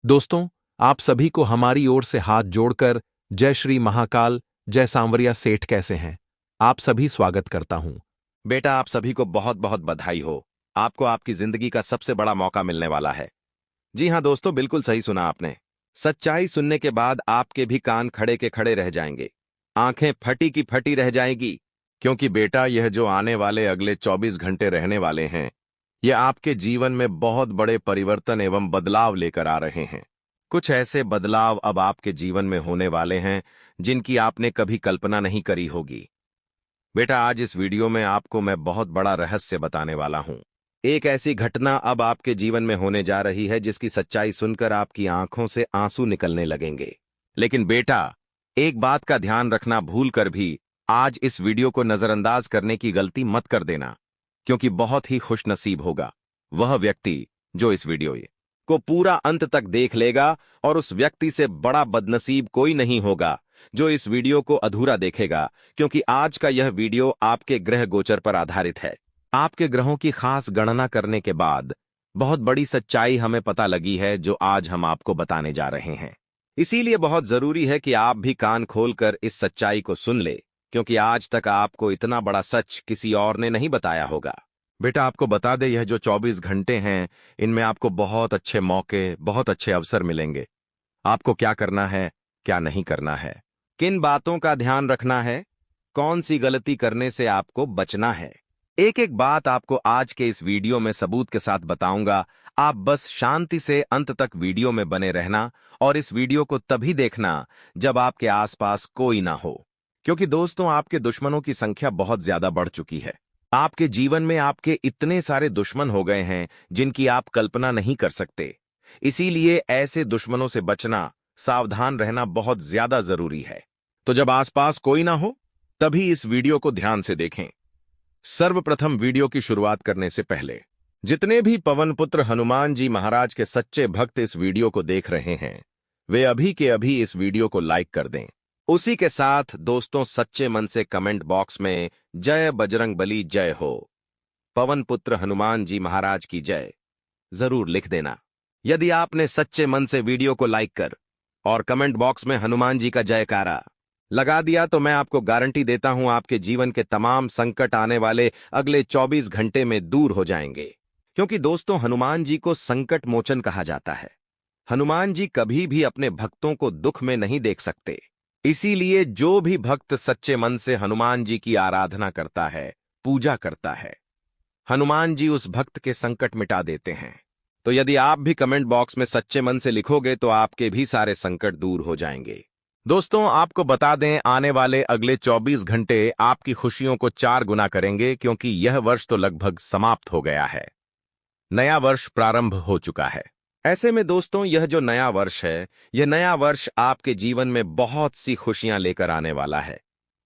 दोस्तों, आप सभी को हमारी ओर से हाथ जोड़कर जय श्री महाकाल, जय सांवरिया सेठ कैसे हैं? आप सभी स्वागत करता हूं। बेटा, आप सभी को बहुत बहुत बधाई हो। आपको आपकी जिंदगी का सबसे बड़ा मौका मिलने वाला है। जी हाँ दोस्तों, बिल्कुल सही सुना आपने। सच्चाई सुनने के बाद आपके भी कान खड़े के खड़े रह जाएंगे, आंखें फटी की फटी रह जाएगी। क्योंकि बेटा, यह जो आने वाले अगले 24 घंटे रहने वाले हैं, यह आपके जीवन में बहुत बड़े परिवर्तन एवं बदलाव लेकर आ रहे हैं। कुछ ऐसे बदलाव अब आपके जीवन में होने वाले हैं जिनकी आपने कभी कल्पना नहीं करी होगी। बेटा, आज इस वीडियो में आपको मैं बहुत बड़ा रहस्य बताने वाला हूं। एक ऐसी घटना अब आपके जीवन में होने जा रही है जिसकी सच्चाई सुनकर आपकी आंखों से आंसू निकलने लगेंगे। लेकिन बेटा, एक बात का ध्यान रखना, भूल कर भी आज इस वीडियो को नजरअंदाज करने की गलती मत कर देना, क्योंकि बहुत ही खुशनसीब होगा वह व्यक्ति जो इस वीडियो को पूरा अंत तक देख लेगा, और उस व्यक्ति से बड़ा बदनसीब कोई नहीं होगा जो इस वीडियो को अधूरा देखेगा। क्योंकि आज का यह वीडियो आपके ग्रह गोचर पर आधारित है। आपके ग्रहों की खास गणना करने के बाद बहुत बड़ी सच्चाई हमें पता लगी है, जो आज हम आपको बताने जा रहे हैं। इसीलिए बहुत जरूरी है कि आप भी कान खोलकर इस सच्चाई को सुन ले, क्योंकि आज तक आपको इतना बड़ा सच किसी और ने नहीं बताया होगा। बेटा, आपको बता दे, यह जो 24 घंटे हैं, इनमें आपको बहुत अच्छे मौके, बहुत अच्छे अवसर मिलेंगे। आपको क्या करना है, क्या नहीं करना है, किन बातों का ध्यान रखना है, कौन सी गलती करने से आपको बचना है, एक एक बात आपको आज के इस वीडियो में सबूत के साथ बताऊंगा। आप बस शांति से अंत तक वीडियो में बने रहना, और इस वीडियो को तभी देखना जब आपके आसपास कोई ना हो। क्योंकि दोस्तों, आपके दुश्मनों की संख्या बहुत ज्यादा बढ़ चुकी है। आपके जीवन में आपके इतने सारे दुश्मन हो गए हैं जिनकी आप कल्पना नहीं कर सकते। इसीलिए ऐसे दुश्मनों से बचना, सावधान रहना बहुत ज्यादा जरूरी है। तो जब आसपास कोई ना हो, तभी इस वीडियो को ध्यान से देखें। सर्वप्रथम, वीडियो की शुरुआत करने से पहले जितने भी पवन पुत्र हनुमान जी महाराज के सच्चे भक्त इस वीडियो को देख रहे हैं, वे अभी के अभी इस वीडियो को लाइक कर दें। उसी के साथ दोस्तों, सच्चे मन से कमेंट बॉक्स में जय बजरंगबली जय हो, पवन पुत्र हनुमान जी महाराज की जय जरूर लिख देना। यदि आपने सच्चे मन से वीडियो को लाइक कर और कमेंट बॉक्स में हनुमान जी का जयकारा लगा दिया, तो मैं आपको गारंटी देता हूं आपके जीवन के तमाम संकट आने वाले अगले 24 घंटे में दूर हो जाएंगे। क्योंकि दोस्तों, हनुमान जी को संकट मोचन कहा जाता है। हनुमान जी कभी भी अपने भक्तों को दुख में नहीं देख सकते। इसीलिए जो भी भक्त सच्चे मन से हनुमान जी की आराधना करता है, पूजा करता है, हनुमान जी उस भक्त के संकट मिटा देते हैं। तो यदि आप भी कमेंट बॉक्स में सच्चे मन से लिखोगे तो आपके भी सारे संकट दूर हो जाएंगे। दोस्तों, आपको बता दें, आने वाले अगले 24 घंटे आपकी खुशियों को 4 गुना करेंगे, क्योंकि यह वर्ष तो लगभग समाप्त हो गया है। नया वर्ष प्रारंभ हो चुका है। ऐसे में दोस्तों, यह जो नया वर्ष है, यह नया वर्ष आपके जीवन में बहुत सी खुशियां लेकर आने वाला है।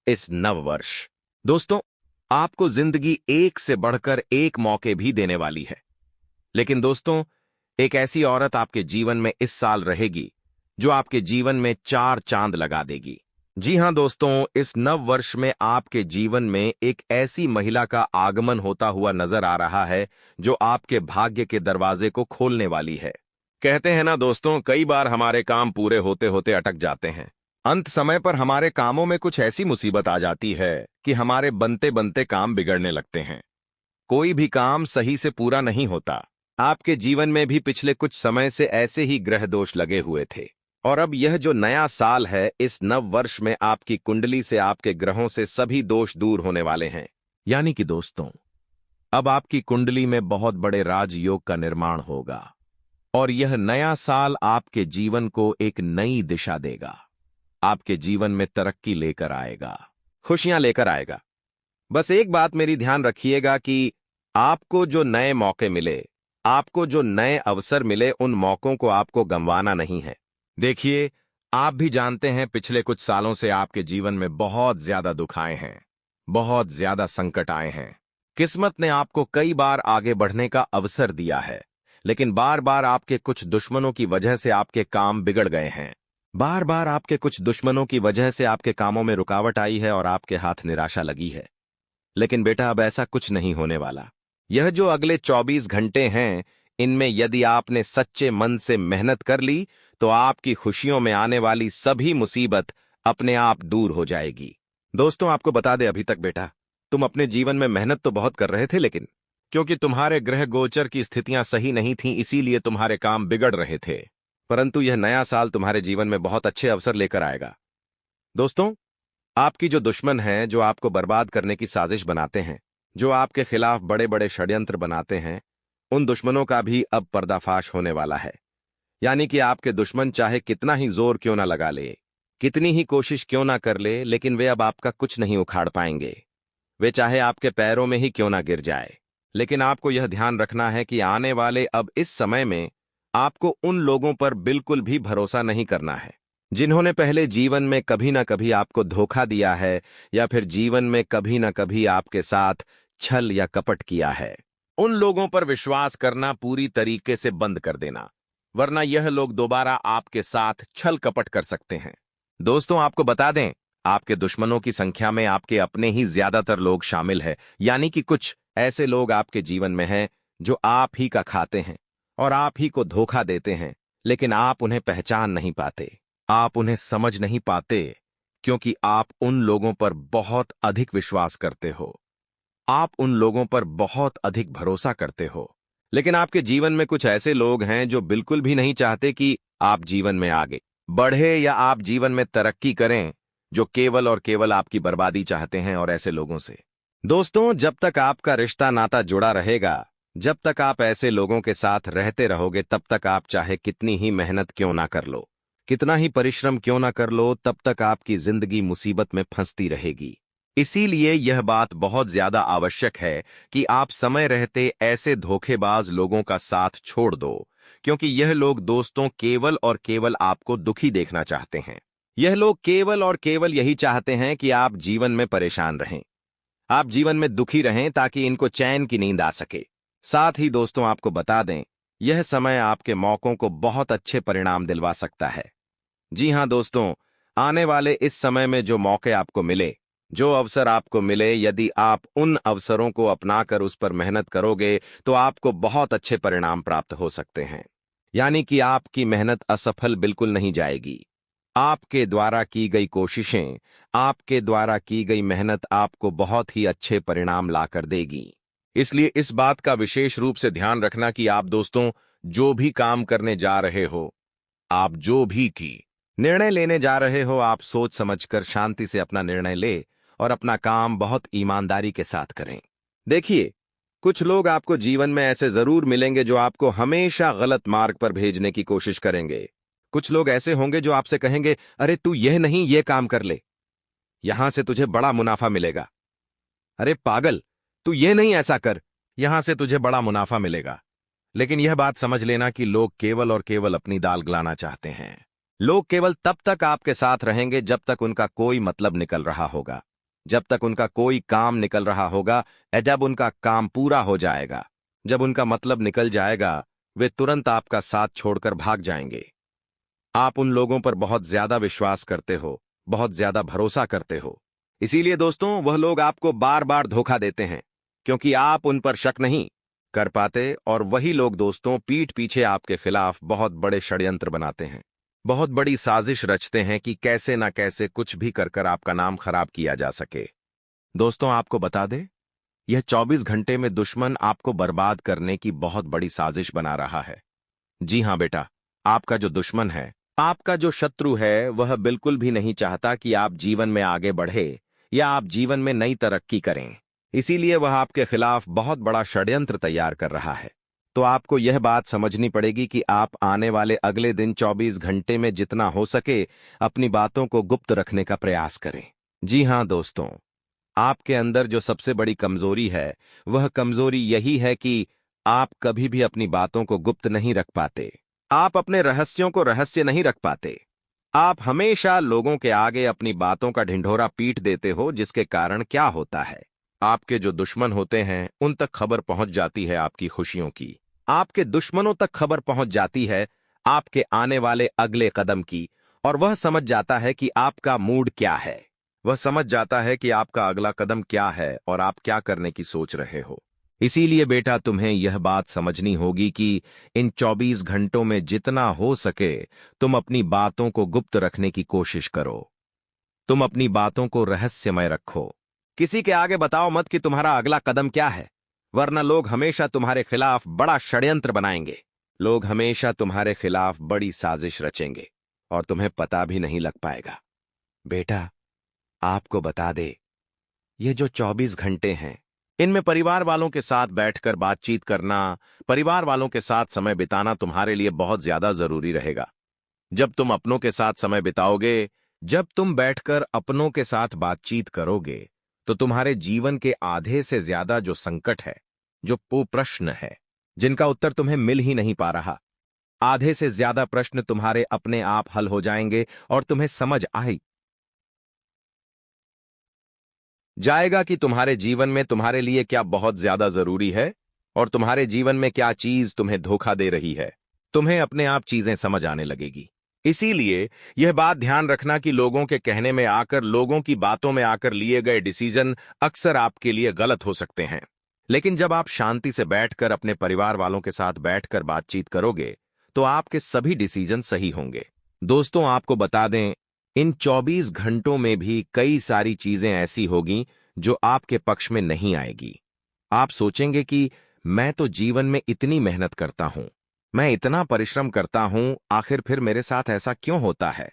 इस नव वर्ष दोस्तों, आपको जिंदगी एक से बढ़कर एक मौके भी देने वाली है। लेकिन दोस्तों, एक ऐसी औरत आपके जीवन में इस साल रहेगी जो आपके जीवन में 4 चांद लगा देगी। जी हां दोस्तों, इस नव वर्ष में आपके जीवन में एक ऐसी महिला का आगमन होता हुआ नजर आ रहा है जो आपके भाग्य के दरवाजे को खोलने वाली है। कहते हैं ना दोस्तों, कई बार हमारे काम पूरे होते होते अटक जाते हैं। अंत समय पर हमारे कामों में कुछ ऐसी मुसीबत आ जाती है कि हमारे बनते बनते काम बिगड़ने लगते हैं। कोई भी काम सही से पूरा नहीं होता। आपके जीवन में भी पिछले कुछ समय से ऐसे ही ग्रह दोष लगे हुए थे, और अब यह जो नया साल है, इस नव वर्ष में आपकी कुंडली से, आपके ग्रहों से सभी दोष दूर होने वाले हैं। यानी कि दोस्तों, अब आपकी कुंडली में बहुत बड़े राजयोग का निर्माण होगा, और यह नया साल आपके जीवन को एक नई दिशा देगा। आपके जीवन में तरक्की लेकर आएगा, खुशियां लेकर आएगा। बस एक बात मेरी ध्यान रखिएगा कि आपको जो नए मौके मिले, आपको जो नए अवसर मिले, उन मौकों को आपको गंवाना नहीं है। देखिए, आप भी जानते हैं, पिछले कुछ सालों से आपके जीवन में बहुत ज्यादा दुख आए हैं, बहुत ज्यादा संकट आए हैं। किस्मत ने आपको कई बार आगे बढ़ने का अवसर दिया है, लेकिन बार बार आपके कुछ दुश्मनों की वजह से आपके काम बिगड़ गए हैं। बार बार आपके कुछ दुश्मनों की वजह से आपके कामों में रुकावट आई है और आपके हाथ निराशा लगी है। लेकिन बेटा, अब ऐसा कुछ नहीं होने वाला। यह जो अगले 24 घंटे हैं, इनमें यदि आपने सच्चे मन से मेहनत कर ली तो आपकी खुशियों में आने वाली सभी मुसीबत अपने आप दूर हो जाएगी। दोस्तों, आपको बता दे, अभी तक बेटा तुम अपने जीवन में मेहनत तो बहुत कर रहे थे, लेकिन क्योंकि तुम्हारे ग्रह गोचर की स्थितियां सही नहीं थीं, इसीलिए तुम्हारे काम बिगड़ रहे थे। परंतु यह नया साल तुम्हारे जीवन में बहुत अच्छे अवसर लेकर आएगा। दोस्तों, आपकी जो दुश्मन हैं, जो आपको बर्बाद करने की साजिश बनाते हैं, जो आपके खिलाफ बड़े बड़े षड्यंत्र बनाते हैं, उन दुश्मनों का भी अब पर्दाफाश होने वाला है। यानी कि आपके दुश्मन चाहे कितना ही जोर क्यों ना लगा ले, कितनी ही कोशिश क्यों ना कर ले, लेकिन वे अब आपका कुछ नहीं उखाड़ पाएंगे। वे चाहे आपके पैरों में ही क्यों ना गिर जाए। लेकिन आपको यह ध्यान रखना है कि आने वाले अब इस समय में आपको उन लोगों पर बिल्कुल भी भरोसा नहीं करना है जिन्होंने पहले जीवन में कभी ना कभी आपको धोखा दिया है, या फिर जीवन में कभी ना कभी आपके साथ छल या कपट किया है। उन लोगों पर विश्वास करना पूरी तरीके से बंद कर देना, वरना यह लोग दोबारा आपके साथ छल कपट कर सकते हैं। दोस्तों, आपको बता दें, आपके दुश्मनों की संख्या में आपके अपने ही ज्यादातर लोग शामिल हैं। यानी कि कुछ ऐसे लोग आपके जीवन में हैं जो आप ही का खाते हैं और आप ही को धोखा देते हैं, लेकिन आप उन्हें पहचान नहीं पाते, आप उन्हें समझ नहीं पाते, क्योंकि आप उन लोगों पर बहुत अधिक विश्वास करते हो, आप उन लोगों पर बहुत अधिक भरोसा करते हो। लेकिन आपके जीवन में कुछ ऐसे लोग हैं जो बिल्कुल भी नहीं चाहते कि आप जीवन में आगे बढ़े या आप जीवन में तरक्की करें, जो केवल और केवल आपकी बर्बादी चाहते हैं। और ऐसे लोगों से दोस्तों, जब तक आपका रिश्ता नाता जुड़ा रहेगा, जब तक आप ऐसे लोगों के साथ रहते रहोगे, तब तक आप चाहे कितनी ही मेहनत क्यों ना कर लो, कितना ही परिश्रम क्यों ना कर लो, तब तक आपकी जिंदगी मुसीबत में फंसती रहेगी। इसीलिए यह बात बहुत ज्यादा आवश्यक है कि आप समय रहते ऐसे धोखेबाज लोगों का साथ छोड़ दो, क्योंकि यह लोग दोस्तों केवल और केवल आपको दुखी देखना चाहते हैं। यह लोग केवल और केवल यही चाहते हैं कि आप जीवन में परेशान रहें, आप जीवन में दुखी रहें, ताकि इनको चैन की नींद आ सके। साथ ही दोस्तों, आपको बता दें, यह समय आपके मौकों को बहुत अच्छे परिणाम दिलवा सकता है। जी हां दोस्तों, आने वाले इस समय में जो मौके आपको मिले, जो अवसर आपको मिले, यदि आप उन अवसरों को अपनाकर उस पर मेहनत करोगे तो आपको बहुत अच्छे परिणाम प्राप्त हो सकते हैं। यानी कि आपकी मेहनत असफल बिल्कुल नहीं जाएगी। आपके द्वारा की गई कोशिशें, आपके द्वारा की गई मेहनत आपको बहुत ही अच्छे परिणाम लाकर देगी। इसलिए इस बात का विशेष रूप से ध्यान रखना कि आप दोस्तों जो भी काम करने जा रहे हो, आप जो भी की निर्णय लेने जा रहे हो, आप सोच समझकर शांति से अपना निर्णय ले और अपना काम बहुत ईमानदारी के साथ करें। देखिए, कुछ लोग आपको जीवन में ऐसे जरूर मिलेंगे जो आपको हमेशा गलत मार्ग पर भेजने की कोशिश करेंगे। कुछ लोग ऐसे होंगे जो आपसे कहेंगे, अरे तू यह नहीं ये काम कर ले, यहां से तुझे बड़ा मुनाफा मिलेगा। अरे पागल, तू ये नहीं ऐसा कर, यहां से तुझे बड़ा मुनाफा मिलेगा। लेकिन यह बात समझ लेना कि लोग केवल और केवल अपनी दाल गलाना चाहते हैं। लोग केवल तब तक आपके साथ रहेंगे जब तक उनका कोई मतलब निकल रहा होगा, जब तक उनका कोई काम निकल रहा होगा। जब उनका काम पूरा हो जाएगा, जब उनका मतलब निकल जाएगा, वे तुरंत आपका साथ छोड़कर भाग जाएंगे। आप उन लोगों पर बहुत ज्यादा विश्वास करते हो, बहुत ज्यादा भरोसा करते हो। इसीलिए दोस्तों, वह लोग आपको बार बार धोखा देते हैं, क्योंकि आप उन पर शक नहीं कर पाते। और वही लोग दोस्तों पीठ पीछे आपके खिलाफ बहुत बड़े षड्यंत्र बनाते हैं, बहुत बड़ी साजिश रचते हैं कि कैसे ना कैसे कुछ भी कर आपका नाम खराब किया जा सके। दोस्तों, आपको बता दे, यह 24 घंटे में दुश्मन आपको बर्बाद करने की बहुत बड़ी साजिश बना रहा है। जी हां बेटा, आपका जो दुश्मन है, आपका जो शत्रु है, वह बिल्कुल भी नहीं चाहता कि आप जीवन में आगे बढ़े या आप जीवन में नई तरक्की करें। इसीलिए वह आपके खिलाफ बहुत बड़ा षड्यंत्र तैयार कर रहा है। तो आपको यह बात समझनी पड़ेगी कि आप आने वाले अगले दिन 24 घंटे में जितना हो सके अपनी बातों को गुप्त रखने का प्रयास करें। जी हां दोस्तों, आपके अंदर जो सबसे बड़ी कमजोरी है, वह कमजोरी यही है कि आप कभी भी अपनी बातों को गुप्त नहीं रख पाते, आप अपने रहस्यों को रहस्य नहीं रख पाते। आप हमेशा लोगों के आगे अपनी बातों का ढिंढोरा पीट देते हो, जिसके कारण क्या होता है, आपके जो दुश्मन होते हैं उन तक खबर पहुंच जाती है आपकी खुशियों की, आपके दुश्मनों तक खबर पहुंच जाती है आपके आने वाले अगले कदम की, और वह समझ जाता है कि आपका मूड क्या है, वह समझ जाता है कि आपका अगला कदम क्या है और आप क्या करने की सोच रहे हो। इसीलिए बेटा तुम्हें यह बात समझनी होगी कि इन 24 घंटों में जितना हो सके तुम अपनी बातों को गुप्त रखने की कोशिश करो। तुम अपनी बातों को रहस्यमय रखो। किसी के आगे बताओ मत कि तुम्हारा अगला कदम क्या है, वरना लोग हमेशा तुम्हारे खिलाफ बड़ा षड्यंत्र बनाएंगे। लोग हमेशा तुम्हारे खिलाफ बड़ी साजिश रचेंगे और तुम्हें पता भी नहीं लग पाएगा। बेटा, आपको बता दे, ये जो 24 घंटे हैं, इनमें परिवार वालों के साथ बैठकर बातचीत करना, परिवार वालों के साथ समय बिताना तुम्हारे लिए बहुत ज्यादा जरूरी रहेगा। जब तुम अपनों के साथ समय बिताओगे, जब तुम बैठकर अपनों के साथ बातचीत करोगे, तो तुम्हारे जीवन के आधे से ज्यादा जो संकट है, जो प्रश्न है, जिनका उत्तर तुम्हें मिल ही नहीं पा रहा, आधे से ज्यादा प्रश्न तुम्हारे अपने आप हल हो जाएंगे और तुम्हें समझ आई जाएगा कि तुम्हारे जीवन में तुम्हारे लिए क्या बहुत ज्यादा जरूरी है और तुम्हारे जीवन में क्या चीज तुम्हें धोखा दे रही है। तुम्हें अपने आप चीजें समझ आने लगेगी। इसीलिए यह बात ध्यान रखना कि लोगों के कहने में आकर, लोगों की बातों में आकर लिए गए डिसीजन अक्सर आपके लिए गलत हो सकते हैं। लेकिन जब आप शांति से बैठकर अपने परिवार वालों के साथ बैठकर बातचीत करोगे, तो आपके सभी डिसीजन सही होंगे। दोस्तों, आपको बता दें, इन 24 घंटों में भी कई सारी चीजें ऐसी होगी जो आपके पक्ष में नहीं आएगी। आप सोचेंगे कि मैं तो जीवन में इतनी मेहनत करता हूं, मैं इतना परिश्रम करता हूं, आखिर फिर मेरे साथ ऐसा क्यों होता है?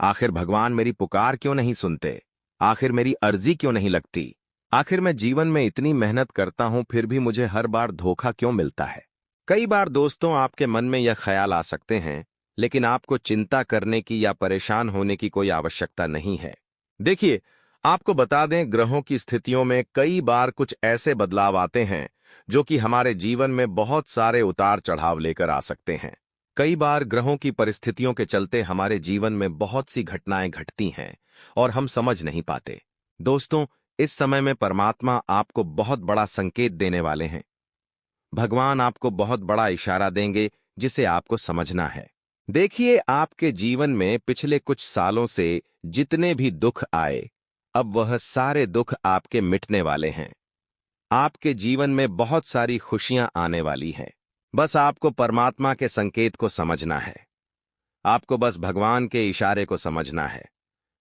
आखिर भगवान मेरी पुकार क्यों नहीं सुनते? आखिर मेरी अर्जी क्यों नहीं लगती? आखिर मैं जीवन में इतनी मेहनत करता हूं, फिर भी मुझे हर बार धोखा क्यों मिलता है? कई बार दोस्तों आपके मन में यह ख्याल आ सकते हैं, लेकिन आपको चिंता करने की या परेशान होने की कोई आवश्यकता नहीं है। देखिए, आपको बता दें, ग्रहों की स्थितियों में कई बार कुछ ऐसे बदलाव आते हैं जो कि हमारे जीवन में बहुत सारे उतार चढ़ाव लेकर आ सकते हैं। कई बार ग्रहों की परिस्थितियों के चलते हमारे जीवन में बहुत सी घटनाएं घटती हैं और हम समझ नहीं पाते। दोस्तों, इस समय में परमात्मा आपको बहुत बड़ा संकेत देने वाले हैं। भगवान आपको बहुत बड़ा इशारा देंगे जिसे आपको समझना है। देखिए, आपके जीवन में पिछले कुछ सालों से जितने भी दुख आए, अब वह सारे दुख आपके मिटने वाले हैं। आपके जीवन में बहुत सारी खुशियां आने वाली हैं। बस आपको परमात्मा के संकेत को समझना है। आपको बस भगवान के इशारे को समझना है,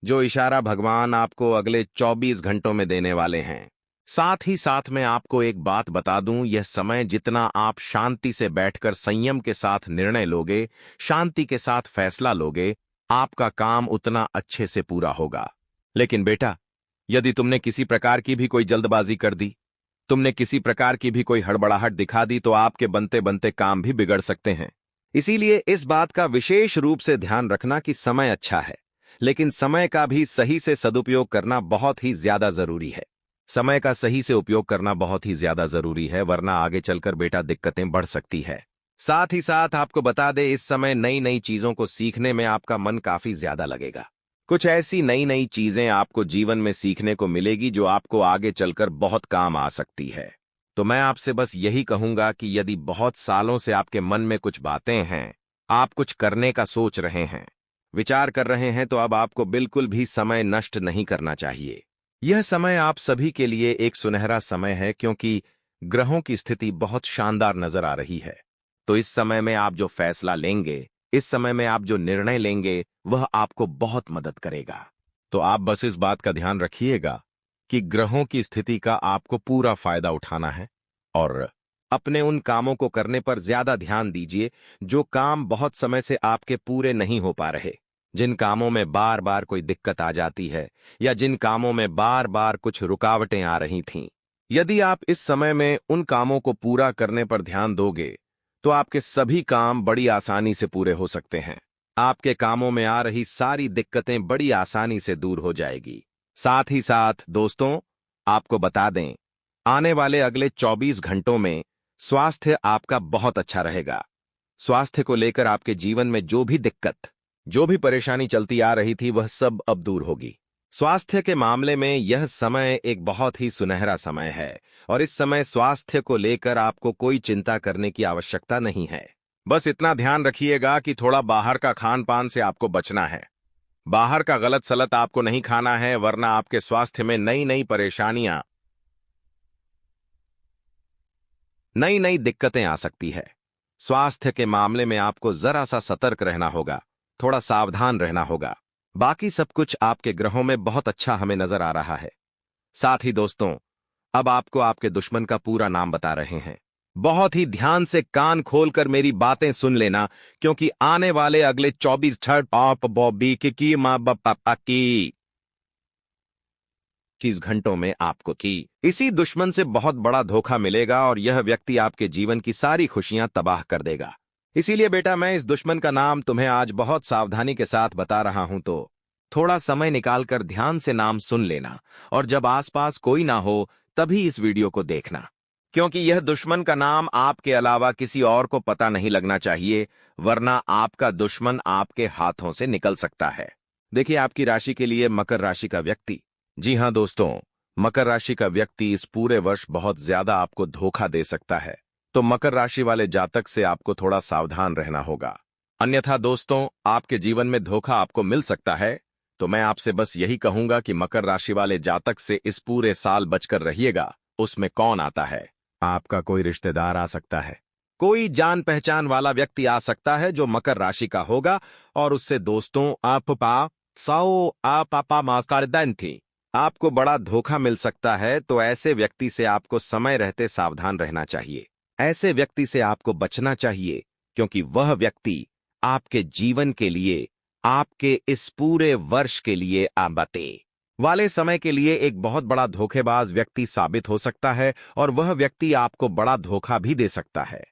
जो इशारा भगवान आपको अगले 24 घंटों में देने वाले हैं। साथ ही साथ मैं आपको एक बात बता दूं, यह समय जितना आप शांति से बैठकर संयम के साथ निर्णय लोगे, शांति के साथ फैसला लोगे, आपका काम उतना अच्छे से पूरा होगा। लेकिन बेटा, यदि तुमने किसी प्रकार की भी कोई जल्दबाजी कर दी, तुमने किसी प्रकार की भी कोई हड़बड़ाहट दिखा दी, तो आपके बनते बनते काम भी बिगड़ सकते हैं। इसीलिए इस बात का विशेष रूप से ध्यान रखना कि समय अच्छा है, लेकिन समय का भी सही से सदुपयोग करना बहुत ही ज्यादा जरूरी है। समय का सही से उपयोग करना बहुत ही ज्यादा जरूरी है, वरना आगे चलकर बेटा दिक्कतें बढ़ सकती है। साथ ही साथ आपको बता दे, इस समय नई नई चीजों को सीखने में आपका मन काफी ज्यादा लगेगा। कुछ ऐसी नई नई चीजें आपको जीवन में सीखने को मिलेगी जो आपको आगे चलकर बहुत काम आ सकती है। तो मैं आपसे बस यही कहूंगा कि यदि बहुत सालों से आपके मन में कुछ बातें हैं, आप कुछ करने का सोच रहे हैं, विचार कर रहे हैं, तो अब आपको बिल्कुल भी समय नष्ट नहीं करना चाहिए। यह समय आप सभी के लिए एक सुनहरा समय है, क्योंकि ग्रहों की स्थिति बहुत शानदार नजर आ रही है। तो इस समय में आप जो फैसला लेंगे, इस समय में आप जो निर्णय लेंगे, वह आपको बहुत मदद करेगा। तो आप बस इस बात का ध्यान रखिएगा कि ग्रहों की स्थिति का आपको पूरा फायदा उठाना है और अपने उन कामों को करने पर ज्यादा ध्यान दीजिए जो काम बहुत समय से आपके पूरे नहीं हो पा रहे, जिन कामों में बार बार कोई दिक्कत आ जाती है या जिन कामों में बार बार कुछ रुकावटें आ रही थीं। यदि आप इस समय में उन कामों को पूरा करने पर ध्यान दोगे, तो आपके सभी काम बड़ी आसानी से पूरे हो सकते हैं। आपके कामों में आ रही सारी दिक्कतें बड़ी आसानी से दूर हो जाएगी। साथ ही साथ दोस्तों, आपको बता दें, आने वाले अगले 24 घंटों में स्वास्थ्य आपका बहुत अच्छा रहेगा। स्वास्थ्य को लेकर आपके जीवन में जो भी दिक्कत, जो भी परेशानी चलती आ रही थी, वह सब अब दूर होगी। स्वास्थ्य के मामले में यह समय एक बहुत ही सुनहरा समय है और इस समय स्वास्थ्य को लेकर आपको कोई चिंता करने की आवश्यकता नहीं है। बस इतना ध्यान रखिएगा कि थोड़ा बाहर का खान पान से आपको बचना है। बाहर का गलत सलत आपको नहीं खाना है, वरना आपके स्वास्थ्य में नई नई परेशानियां नई नई दिक्कतें आ सकती है। स्वास्थ्य के मामले में आपको जरा सा सतर्क रहना होगा, थोड़ा सावधान रहना होगा। बाकी सब कुछ आपके ग्रहों में बहुत अच्छा हमें नजर आ रहा है। साथ ही दोस्तों, अब आपको आपके दुश्मन का पूरा नाम बता रहे हैं। बहुत ही ध्यान से कान खोलकर मेरी बातें सुन लेना, क्योंकि आने वाले अगले 24 छठ आप बॉबी की माँ पापा की 20 घंटों में आपको इसी दुश्मन से बहुत बड़ा धोखा मिलेगा और यह व्यक्ति आपके जीवन की सारी खुशियां तबाह कर देगा। इसीलिए बेटा, मैं इस दुश्मन का नाम तुम्हें आज बहुत सावधानी के साथ बता रहा हूं, तो थोड़ा समय निकालकर ध्यान से नाम सुन लेना और जब आसपास कोई ना हो तभी इस वीडियो को देखना, क्योंकि यह दुश्मन का नाम आपके अलावा किसी और को पता नहीं लगना चाहिए, वरना आपका दुश्मन आपके हाथों से निकल सकता है। देखिए, आपकी राशि के लिए मकर राशि का व्यक्ति। जी हां दोस्तों, मकर राशि का व्यक्ति इस पूरे वर्ष बहुत ज्यादा आपको धोखा दे सकता है, तो मकर राशि वाले जातक से आपको थोड़ा सावधान रहना होगा। अन्यथा दोस्तों, आपके जीवन में धोखा आपको मिल सकता है, तो मैं आपसे बस यही कहूंगा कि मकर राशि वाले जातक से इस पूरे साल बचकर रहिएगा। उसमें कौन आता है? आपका कोई रिश्तेदार आ सकता है, कोई जान पहचान वाला व्यक्ति आ सकता है जो मकर राशि का होगा और उससे दोस्तों पापा मास्कारदान थी आपको बड़ा धोखा मिल सकता है। तो ऐसे व्यक्ति से आपको समय रहते सावधान रहना चाहिए। ऐसे व्यक्ति से आपको बचना चाहिए, क्योंकि वह व्यक्ति आपके जीवन के लिए, आपके इस पूरे वर्ष के लिए आबते वाले समय के लिए एक बहुत बड़ा धोखेबाज व्यक्ति साबित हो सकता है और वह व्यक्ति आपको बड़ा धोखा भी दे सकता है।